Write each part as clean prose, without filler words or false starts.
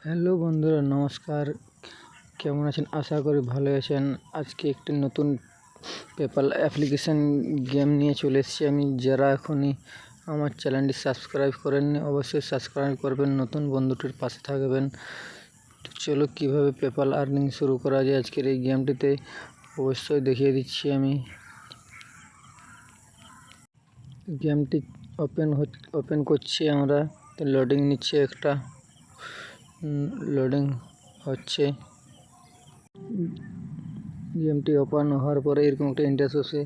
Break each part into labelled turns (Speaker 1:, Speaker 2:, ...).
Speaker 1: Hello বন্ধুরা, নমস্কার। কেমন আছেন? আশা করি ভালো আছেন। আজকে একটি নতুন পেপ্যাল অ্যাপ্লিকেশান গেম নিয়ে চলে এসেছি আমি। যারা এখনই আমার চ্যানেলটি সাবস্ক্রাইব করেননি অবশ্যই সাবস্ক্রাইব করবেন, নতুন বন্ধুটির পাশে থাকবেন। তো চলো কীভাবে পেপ্যাল আর্নিং শুরু করা যায় আজকের এই গেমটিতে অবশ্যই দেখিয়ে দিচ্ছি আমি। গেমটি ওপেন করছি আমরা। তো লোডিং নিচ্ছে, একটা লোডিং হচ্ছে। গেমটি ওপেন হওয়ার পরে এরকম একটা ইন্টারফেস আসে,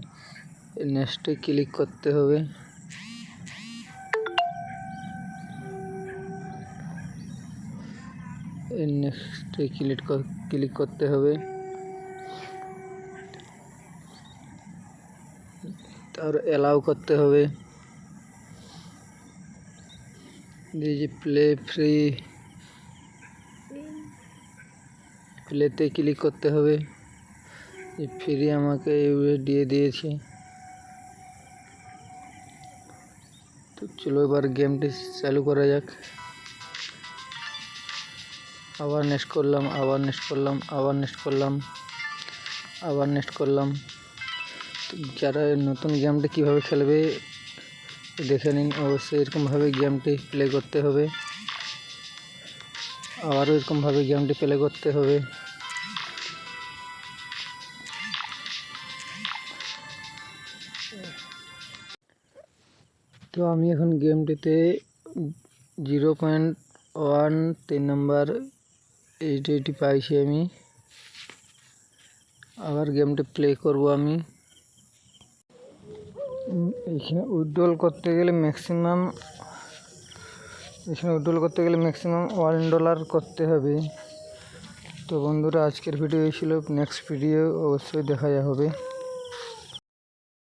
Speaker 1: নেক্সটে ক্লিক করতে হবে। নেক্সটে ক্লিক করতে হবে, তার অ্যালাউ করতে হবে। এই যে প্লেতে ক্লিক করতে হবে। ফ্রি আমাকে দিয়ে দিয়েছে। তো চলো এবার গেমটি চালু করা যাক। আবার নেক্সট করলাম, আবার নেক্সট করলাম। তো যারা নতুন গেমটি কীভাবে খেলবে দেখে নিন। অবশ্যই এরকমভাবে গেমটি প্লে করতে হবে, আবারও এরকমভাবে গেমটি প্লে করতে হবে। তো আমি এখন গেমটিতে 0.13 নাম্বার এইটি পাইছি আমি। আবার গেমটি প্লে করব আমি। এখানে উইথড্রল করতে গেলে ম্যাক্সিমাম $1 করতে হবে। তো বন্ধুরা, আজকের ভিডিও এই ছিল। নেক্সট ভিডিও অবশ্যই দেখা হবে।